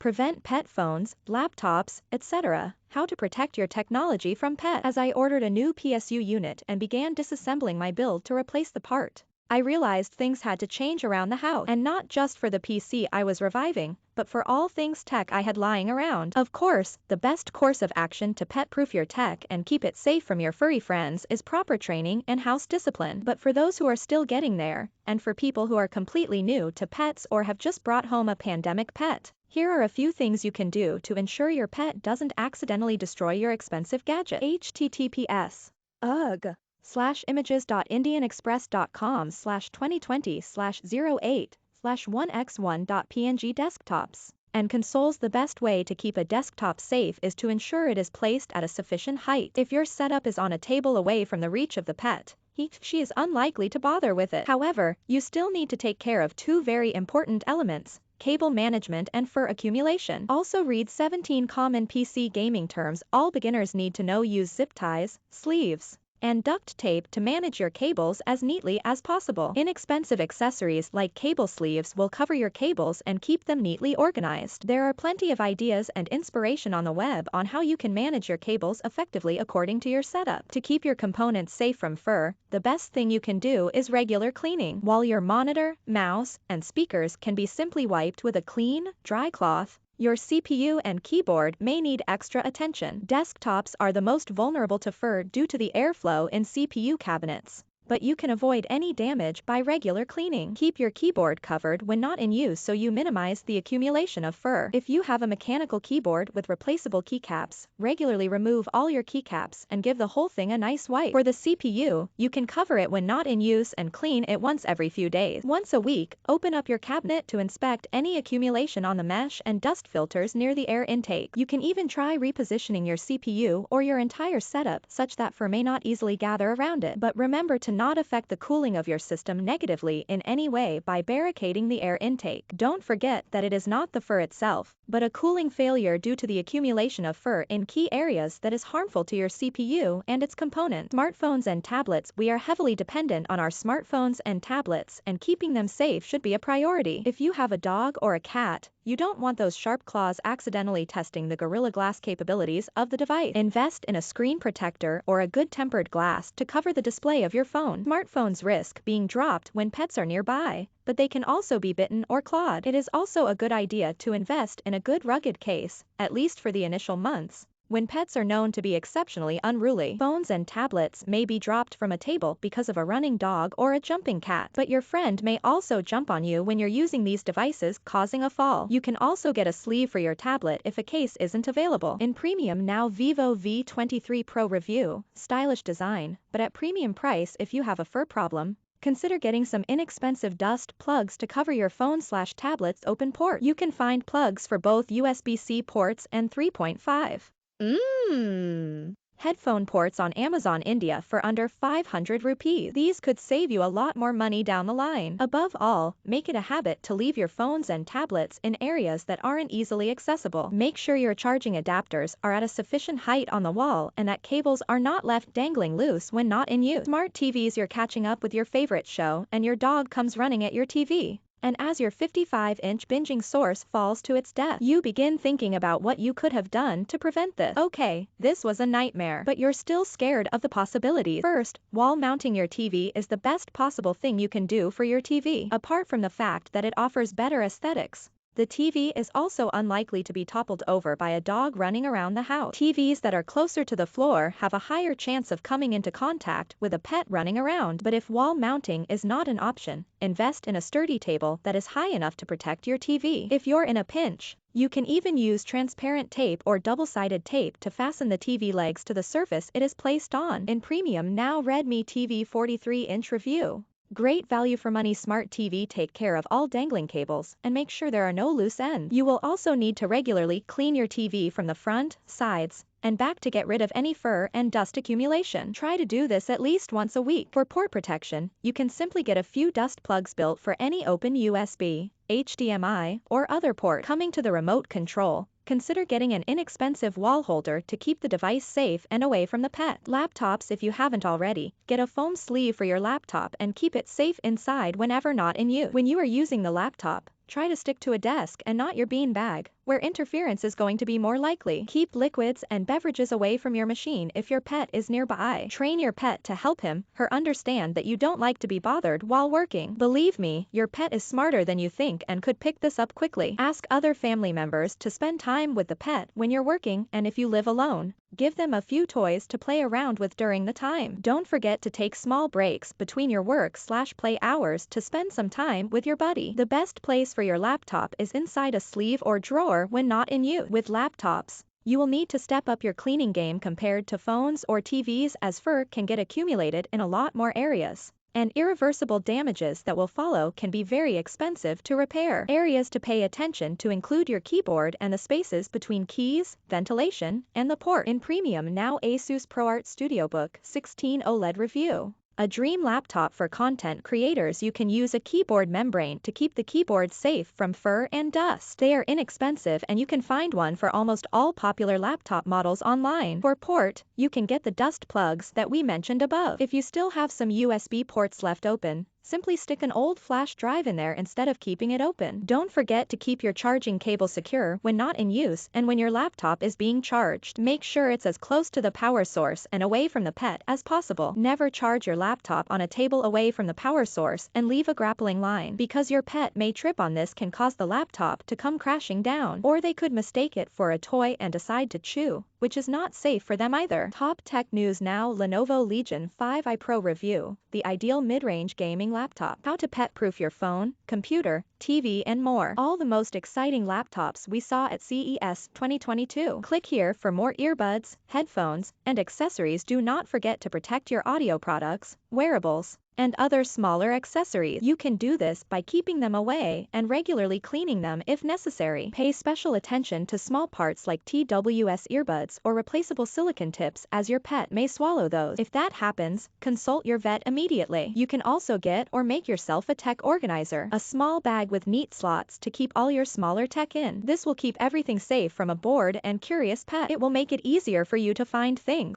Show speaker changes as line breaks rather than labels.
prevent pet phones, laptops, etc. How to protect your technology from pets. As I ordered a new PSU unit and began disassembling my build to replace the part, I realized things had to change around the house, and not just for the PC I was reviving, but for all things tech I had lying around. Of course, the best course of action to pet-proof your tech and keep it safe from your furry friends is proper training and house discipline. But for those who are still getting there, and for people who are completely new to pets or have just brought home a pandemic pet, here are a few things you can do to ensure your pet doesn't accidentally destroy your expensive gadget. https://images.indianexpress.com/2020/08/1x1.png desktops and consoles. The best way to keep a desktop safe is to ensure it is placed at a sufficient height. If your setup is on a table away from the reach of the pet, she is unlikely to bother with it. However, you still need to take care of two very important elements: cable management and fur accumulation. Also read 17 common PC gaming terms all beginners need to know. Use zip ties, sleeves, and duct tape to manage your cables as neatly as possible. Inexpensive accessories like cable sleeves will cover your cables and keep them neatly organized. There are plenty of ideas and inspiration on the web on how you can manage your cables effectively according to your setup. To keep your components safe from fur, the best thing you can do is regular cleaning. While your monitor, mouse, and speakers can be simply wiped with a clean, dry cloth, your CPU and keyboard may need extra attention. Desktops are the most vulnerable to fur due to the airflow in CPU cabinets, but you can avoid any damage by regular cleaning. Keep your keyboard covered when not in use so you minimize the accumulation of fur. If you have a mechanical keyboard with replaceable keycaps, regularly remove all your keycaps and give the whole thing a nice wipe. For the CPU, you can cover it when not in use and clean it once every few days. Once a week, open up your cabinet to inspect any accumulation on the mesh and dust filters near the air intake. You can even try repositioning your CPU or your entire setup such that fur may not easily gather around it. But remember to not affect the cooling of your system negatively in any way by barricading the air intake. Don't forget that it is not the fur itself, but a cooling failure due to the accumulation of fur in key areas that is harmful to your CPU and its components. Smartphones and tablets. We are heavily dependent on our smartphones and tablets, and keeping them safe should be a priority. If you have a dog or a cat, you don't want those sharp claws accidentally testing the Gorilla Glass capabilities of the device. Invest in a screen protector or a good-tempered glass to cover the display of your phone. Smartphones risk being dropped when pets are nearby, but they can also be bitten or clawed. It is also a good idea to invest in a good rugged case, at least for the initial months, when pets are known to be exceptionally unruly. Phones and tablets may be dropped from a table because of a running dog or a jumping cat, but your friend may also jump on you when you're using these devices, causing a fall. You can also get a sleeve for your tablet if a case isn't available. In premium now, Vivo V23 Pro review, stylish design, but at premium price. If you have a fur problem, consider getting some inexpensive dust plugs to cover your phone/tablet's open port. You can find plugs for both USB-C ports and 3.5 headphone ports on Amazon India for under 500 rupees. These could save you a lot more money down the line. Above all, make it a habit to leave your phones and tablets in areas that aren't easily accessible. Make sure your charging adapters are at a sufficient height on the wall and that cables are not left dangling loose when not in use. Smart TVs. You're catching up with your favorite show and your dog comes running at your TV. And as your 55-inch binging source falls to its death, you begin thinking about what you could have done to prevent this. Okay, this was a nightmare, but you're still scared of the possibilities. First, wall mounting your TV is the best possible thing you can do for your TV. Apart from the fact that it offers better aesthetics, the TV is also unlikely to be toppled over by a dog running around the house. TVs that are closer to the floor have a higher chance of coming into contact with a pet running around. But if wall mounting is not an option, invest in a sturdy table that is high enough to protect your TV. If you're in a pinch, you can even use transparent tape or double-sided tape to fasten the TV legs to the surface it is placed on. In premium now, Redmi TV 43-inch review. Great value for money. Smart TV. Take care of all dangling cables and make sure there are no loose ends. You will also need to regularly clean your TV from the front, sides, and back to get rid of any fur and dust accumulation. Try to do this at least once a week. For port protection, you can simply get a few dust plugs built for any open USB, HDMI, or other port. Coming to the remote control, consider getting an inexpensive wall holder to keep the device safe and away from the pet. Laptops. If you haven't already, get a foam sleeve for your laptop and keep it safe inside whenever not in use. When you are using the laptop, try to stick to a desk and not your bean bag, where interference is going to be more likely. Keep liquids and beverages away from your machine if your pet is nearby. Train your pet to help him, her understand that you don't like to be bothered while working. Believe me, your pet is smarter than you think and could pick this up quickly. Ask other family members to spend time with the pet when you're working, and if you live alone, give them a few toys to play around with during the time. Don't forget to take small breaks between your work/play hours to spend some time with your buddy. The best place for your laptop is inside a sleeve or drawer when not in use. With laptops, you will need to step up your cleaning game compared to phones or TVs, as fur can get accumulated in a lot more areas, and irreversible damages that will follow can be very expensive to repair. Areas to pay attention to include your keyboard and the spaces between keys, ventilation, and the port. In premium now, Asus ProArt StudioBook 16 OLED review. A dream laptop for content creators. You can use a keyboard membrane to keep the keyboard safe from fur and dust. They are inexpensive and you can find one for almost all popular laptop models online. For port, you can get the dust plugs that we mentioned above. If you still have some USB ports left open, simply stick an old flash drive in there instead of keeping it open. Don't forget to keep your charging cable secure when not in use and when your laptop is being charged. Make sure it's as close to the power source and away from the pet as possible. Never charge your laptop on a table away from the power source and leave a grappling line, because your pet may trip on this, can cause the laptop to come crashing down, or they could mistake it for a toy and decide to chew, which is not safe for them either. Top tech news now. Lenovo Legion 5i Pro review. The ideal mid-range gaming laptop. How to pet-proof your phone, computer, TV, and more. All the most exciting laptops we saw at CES 2022. Click here for more earbuds, headphones, and accessories. Do not forget to protect your audio products, wearables, and other smaller accessories. You can do this by keeping them away and regularly cleaning them if necessary. Pay special attention to small parts like TWS earbuds or replaceable silicone tips, as your pet may swallow those. If that happens, consult your vet immediately. You can also get or make yourself a tech organizer, a small bag with neat slots to keep all your smaller tech in. This will keep everything safe from a bored and curious pet. It will make it easier for you to find things